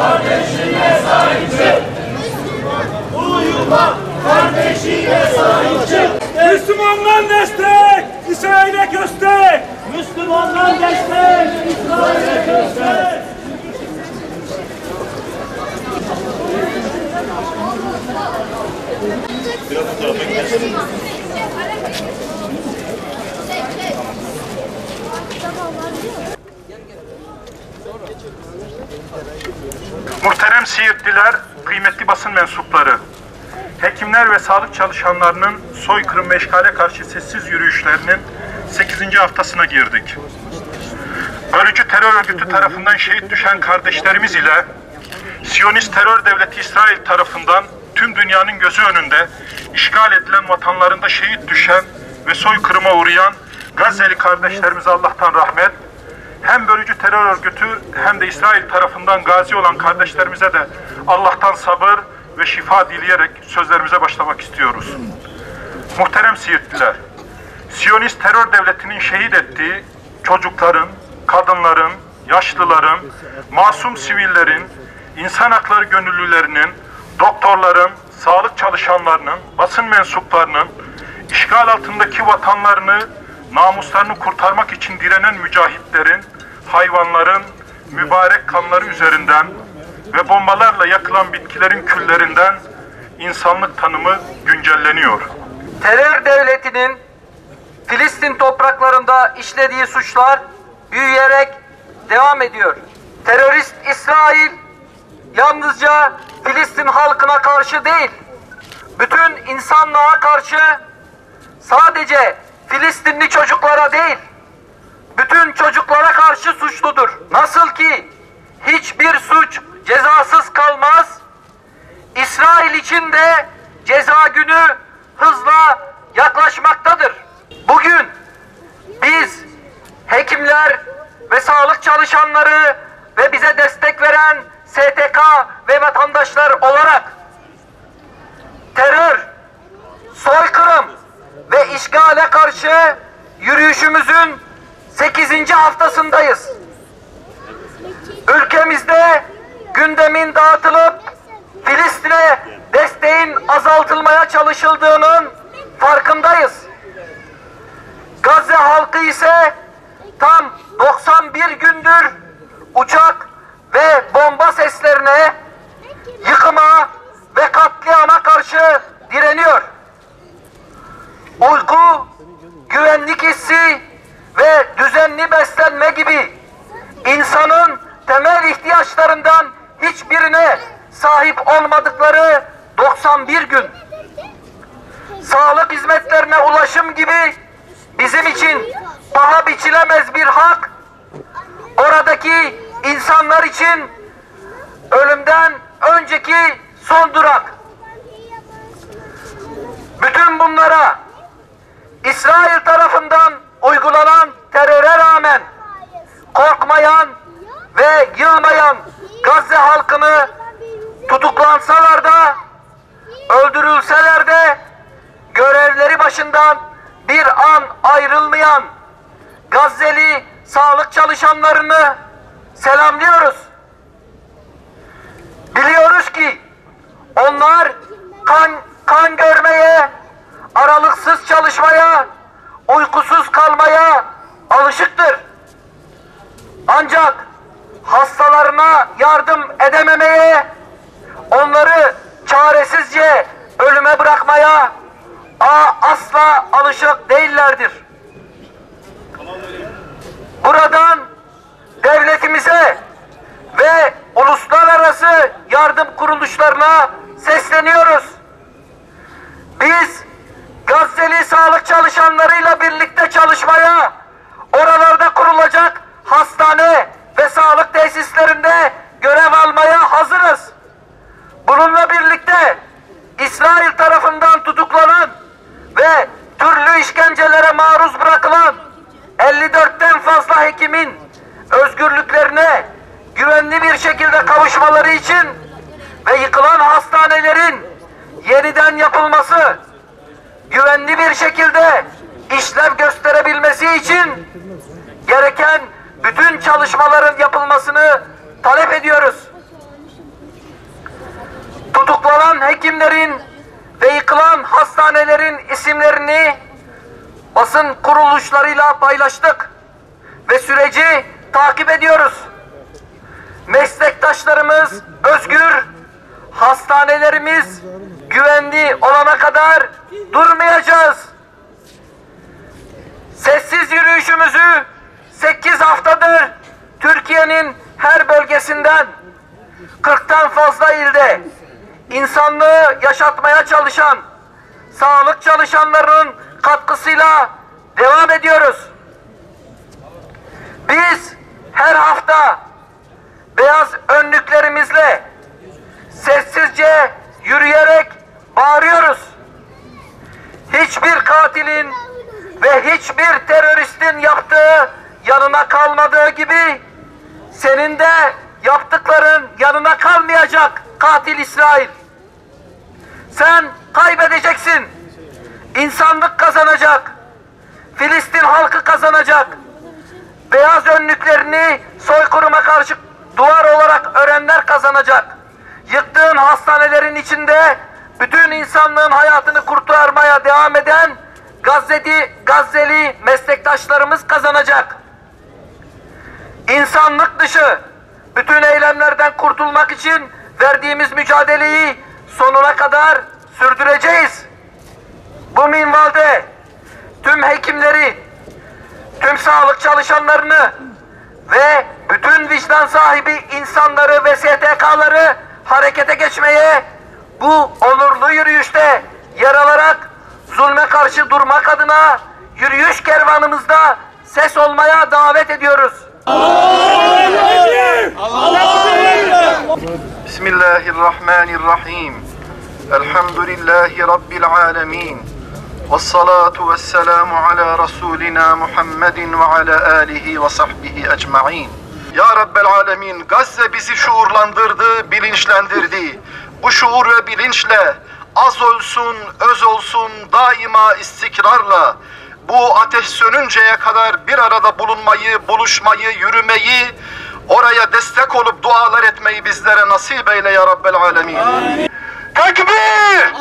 kardeşine sahip çık. Uyuma, kardeşine sahip çık. Müslümandan destek, İsrail'e köstek. Müslümandan destek, İsrail'e köstek. Biraz bu tarafa gidelim. Muhterem Siirtliler, kıymetli basın mensupları, hekimler ve sağlık çalışanlarının soykırım ve işgale karşı sessiz yürüyüşlerinin 8. haftasına girdik. Bölücü terör örgütü tarafından şehit düşen kardeşlerimiz ile Siyonist terör devleti İsrail tarafından tüm dünyanın gözü önünde işgal edilen vatanlarında şehit düşen ve soykırıma uğrayan Gazze'li kardeşlerimize Allah'tan rahmet, hem bölücü terör örgütü hem de İsrail tarafından gazi olan kardeşlerimize de Allah'tan sabır ve şifa dileyerek sözlerimize başlamak istiyoruz. Muhterem Siirtliler, Siyonist terör devletinin şehit ettiği çocukların, kadınların, yaşlıların, masum sivillerin, insan hakları gönüllülerinin, doktorların, sağlık çalışanlarının, basın mensuplarının, işgal altındaki vatanlarını, namuslarını kurtarmak için direnen mücahitlerin, hayvanların mübarek kanları üzerinden ve bombalarla yakılan bitkilerin küllerinden insanlık tanımı güncelleniyor. Terör devletinin Filistin topraklarında işlediği suçlar büyüyerek devam ediyor. Terörist İsrail yalnızca Filistin halkına karşı değil, bütün insanlığa karşı, sadece Filistinli çocuklara değil, bütün çocuklara karşı suçludur. Nasıl ki hiçbir suç cezasız kalmaz, İsrail için de ceza günü hızla yaklaşmaktadır. Bugün biz hekimler ve sağlık çalışanları ve bize destek veren STK ve vatandaşlar olarak terör, soykırım ve işgale karşı yürüyüşümüzün 8. haftasındayız. Ülkemizde gündemin dağıtılıp Filistin'e desteğin azaltılmaya çalışıldığının farkındayız. Gazze halkı ise tam 91 gündür uçak ve bomba seslerine, yıkıma ve katliama karşı direniyor. Uyku, güvenlik hissi ve düzenli beslenme gibi insanın temel ihtiyaçlarından hiçbirine sahip olmadıkları 91 gün. Sağlık hizmetlerine ulaşım gibi bizim için paha biçilemez bir hak, oradaki insanlar için ölümden önceki son durak. Bütün bunlara İsrail tarafından uygulanan teröre rağmen korkmayan ve yılmayan Gazze halkını tutuklansalar da, öldürülseler de görevleri başından bir an ayrılmayan Gazze'li sağlık çalışanlarını selamlıyoruz. Biliyoruz ki onlar kan görmeye, aralıksız çalışmaya, uykusuz kalmaya alışıktır. Ancak hastalarına yardım edememeye, onları çaresizce ölüme bırakmaya asla alışık değillerdir. Buradan devletimize ve uluslararası yardım kuruluşlarına sesleniyoruz. Biz Gazze'li sağlık çalışanlarıyla birlikte çalışmaya, oralarda kurulacak hastane ve sağlık tesislerinde görev almaya hazırız. Bununla birlikte İsrail tarafından tutuklanan ve türlü işkencelere maruz bırakılan 54'ten fazla hekimin özgürlüklerine güvenli bir şekilde kavuşmaları için ve yıkılan hastanelerin yeniden yapılması, güvenli bir şekilde işlev gösterebilmesi için gereken bütün çalışmaların yapılmasını talep ediyoruz. Boğulan hekimlerin ve yıkılan hastanelerin isimlerini basın kuruluşlarıyla paylaştık ve süreci takip ediyoruz. Meslektaşlarımız özgür, hastanelerimiz güvenli olana kadar durmayacağız. Sessiz yürüyüşümüzü 8 haftadır Türkiye'nin her bölgesinden 40'tan fazla ilde insanlığı yaşatmaya çalışan sağlık çalışanlarının katkısıyla devam ediyoruz. Biz her hafta beyaz önlüklerimizle sessizce yürüyerek bağırıyoruz. Hiçbir katilin ve hiçbir teröristin yaptığı yanına kalmadığı gibi senin de yaptıkların yanına kalmayacak katil İsrail. Sen kaybedeceksin. İnsanlık kazanacak. Filistin halkı kazanacak. Beyaz önlüklerini soykırıma karşı duvar olarak örenler kazanacak. Yıktığın hastanelerin içinde bütün insanlığın hayatını kurtarmaya devam eden Gazze'li meslektaşlarımız kazanacak. İnsanlık dışı bütün eylemlerden kurtulmak için verdiğimiz mücadeleyi sonuna kadar sürdüreceğiz. Bu minvalde tüm hekimleri, tüm sağlık çalışanlarını ve bütün vicdan sahibi insanları ve STK'ları harekete geçmeye, bu onurlu yürüyüşte yer alarak zulme karşı durmak adına yürüyüş kervanımızda ses olmaya davet ediyoruz. Bismillahirrahmanirrahim. Elhamdülillahi Rabbil alemin. Vessalatu vesselamu ala Resulina Muhammedin ve ala alihi ve sahbihi ecma'in. Ya Rabbel alemin, Gazze bizi şuurlandırdı, bilinçlendirdi. Bu şuur ve bilinçle az olsun, öz olsun, daima istikrarla bu ateş sönünceye kadar bir arada bulunmayı, buluşmayı, yürümeyi, oraya destek olup dualar etmeyi bizlere nasip eyle ya Rabbel alemin. Tekbir!